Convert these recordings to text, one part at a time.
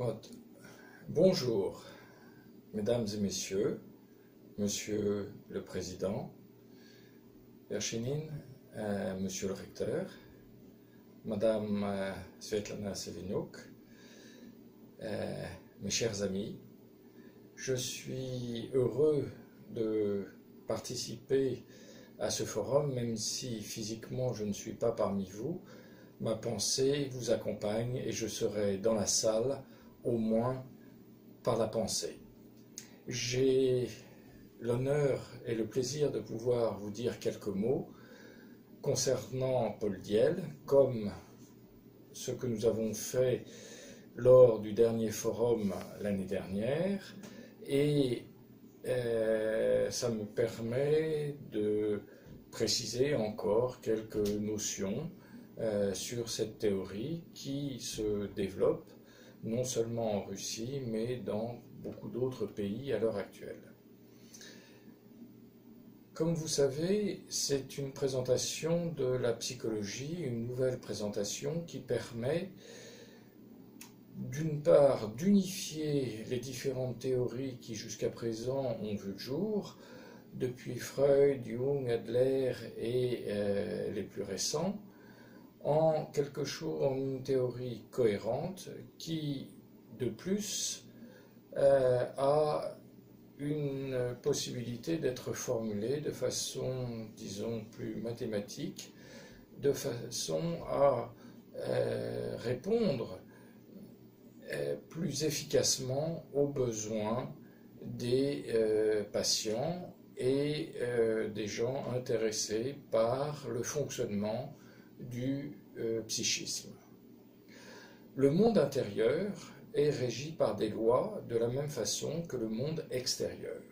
What? Bonjour, mesdames et messieurs, monsieur le président, Verchinin, monsieur le recteur, madame Svetlana Seveniuk, mes chers amis, je suis heureux de participer à ce forum, même si physiquement je ne suis pas parmi vous. Ma pensée vous accompagne et je serai dans la salle au moins par la pensée. J'ai l'honneur et le plaisir de pouvoir vous dire quelques mots concernant Paul Diel, comme ce que nous avons fait lors du dernier forum l'année dernière, et ça me permet de préciser encore quelques notions sur cette théorie qui se développe non seulement en Russie, mais dans beaucoup d'autres pays à l'heure actuelle. Comme vous savez, c'est une présentation de la psychologie, une nouvelle présentation qui permet d'une part d'unifier les différentes théories qui jusqu'à présent ont vu le jour, depuis Freud, Jung, Adler et les plus récents, en quelque chose, en une théorie cohérente qui, de plus, a une possibilité d'être formulée de façon, disons, plus mathématique, de façon à répondre plus efficacement aux besoins des patients et des gens intéressés par le fonctionnement du psychisme. Le monde intérieur est régi par des lois de la même façon que le monde extérieur.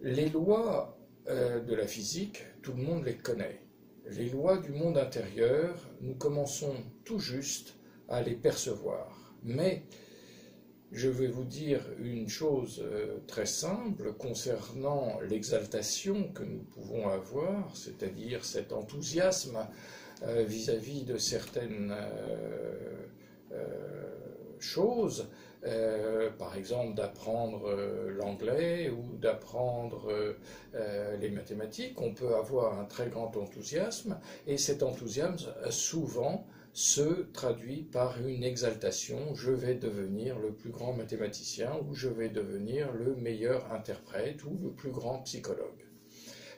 Les lois de la physique, tout le monde les connaît. Les lois du monde intérieur, nous commençons tout juste à les percevoir. Mais je vais vous dire une chose très simple concernant l'exaltation que nous pouvons avoir, c'est-à-dire cet enthousiasme vis-à-vis de certaines choses, par exemple d'apprendre l'anglais ou d'apprendre les mathématiques. On peut avoir un très grand enthousiasme et cet enthousiasme souvent se traduit par une exaltation. Je vais devenir le plus grand mathématicien ou je vais devenir le meilleur interprète ou le plus grand psychologue.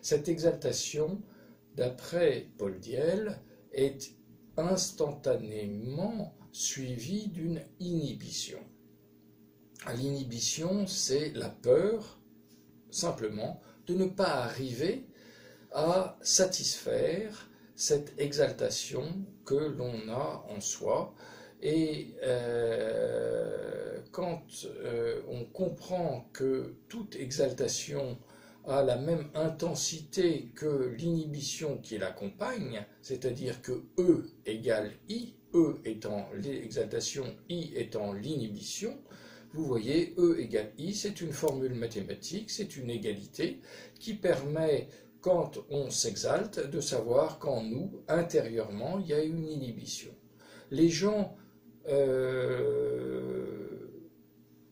Cette exaltation, d'après Paul Diel, est instantanément suivie d'une inhibition. L'inhibition, c'est la peur, simplement, de ne pas arriver à satisfaire cette exaltation que l'on a en soi. Et quand on comprend que toute exaltation a la même intensité que l'inhibition qui l'accompagne, c'est-à-dire que E égale I, E étant l'exaltation, I étant l'inhibition, vous voyez, E égale I, c'est une formule mathématique, c'est une égalité qui permet, quand on s'exalte, de savoir qu'en nous, intérieurement, il y a une inhibition. Les gens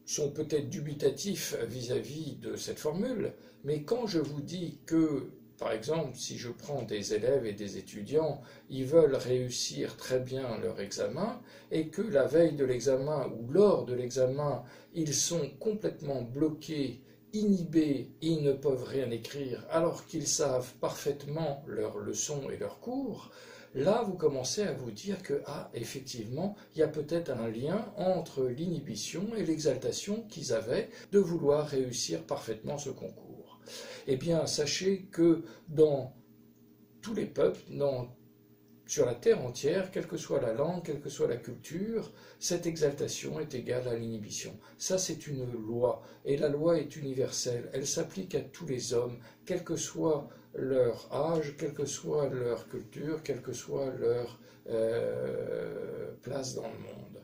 sont peut-être dubitatifs vis-à-vis de cette formule, mais quand je vous dis que, par exemple, si je prends des élèves et des étudiants, ils veulent réussir très bien leur examen, et que la veille de l'examen ou lors de l'examen, ils sont complètement bloqués, inhibés, ils ne peuvent rien écrire alors qu'ils savent parfaitement leurs leçons et leurs cours, là vous commencez à vous dire que, ah, effectivement, il y a peut-être un lien entre l'inhibition et l'exaltation qu'ils avaient de vouloir réussir parfaitement ce concours. Eh bien, sachez que dans tous les peuples, sur la terre entière, quelle que soit la langue, quelle que soit la culture, cette exaltation est égale à l'inhibition. Ça, c'est une loi, et la loi est universelle. Elle s'applique à tous les hommes, quel que soit leur âge, quelle que soit leur culture, quelle que soit leur place dans le monde.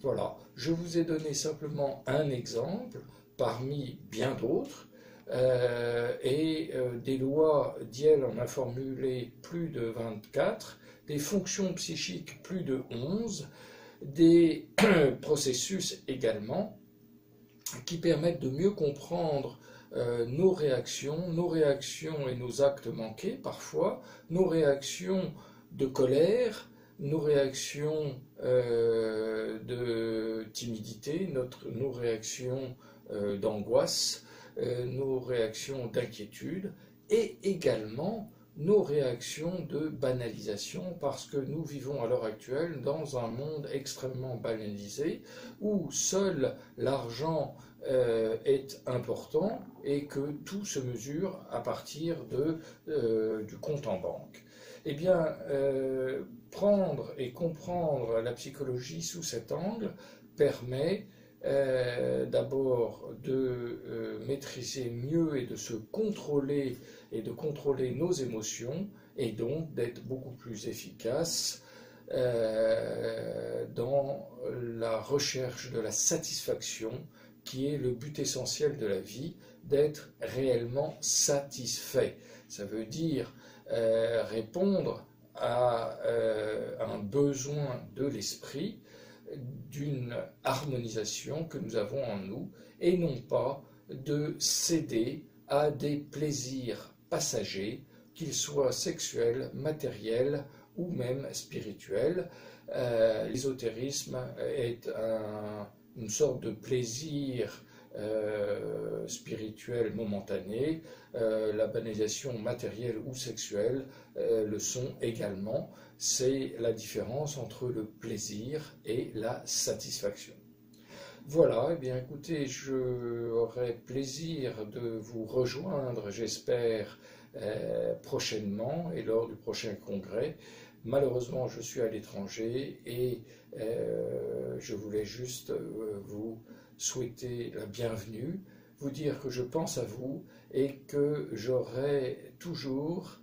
Voilà, je vous ai donné simplement un exemple parmi bien d'autres. Des lois, Diel en a formulé plus de 24, des fonctions psychiques plus de 11, des processus également qui permettent de mieux comprendre nos réactions et nos actes manqués parfois, nos réactions de colère, nos réactions de timidité, nos réactions d'angoisse, nos réactions d'inquiétude et également nos réactions de banalisation parce que nous vivons à l'heure actuelle dans un monde extrêmement banalisé où seul l'argent est important et que tout se mesure à partir du compte en banque. Eh bien, prendre et comprendre la psychologie sous cet angle permet d'abord de maîtriser mieux et de se contrôler et de contrôler nos émotions et donc d'être beaucoup plus efficace dans la recherche de la satisfaction qui est le but essentiel de la vie, d'être réellement satisfait. Ça veut dire répondre à un besoin de l'esprit, d'une harmonisation que nous avons en nous, et non pas de céder à des plaisirs passagers, qu'ils soient sexuels, matériels ou même spirituels. L'ésotérisme est une sorte de plaisir spirituel momentané, la banalisation matérielle ou sexuelle le sont également. C'est la différence entre le plaisir et la satisfaction. Voilà, eh bien écoutez, j'aurai plaisir de vous rejoindre, j'espère, prochainement et lors du prochain congrès. Malheureusement, je suis à l'étranger et je voulais juste vous souhaiter la bienvenue, vous dire que je pense à vous et que j'aurai toujours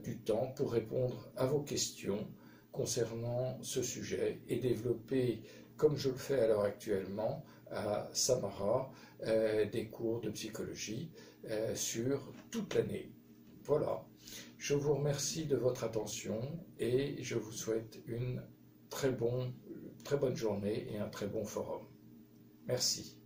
du temps pour répondre à vos questions concernant ce sujet et développer, comme je le fais à l'heure actuellement à Samara, des cours de psychologie sur toute l'année. Voilà, je vous remercie de votre attention et je vous souhaite une très bonne journée et un très bon forum. Merci.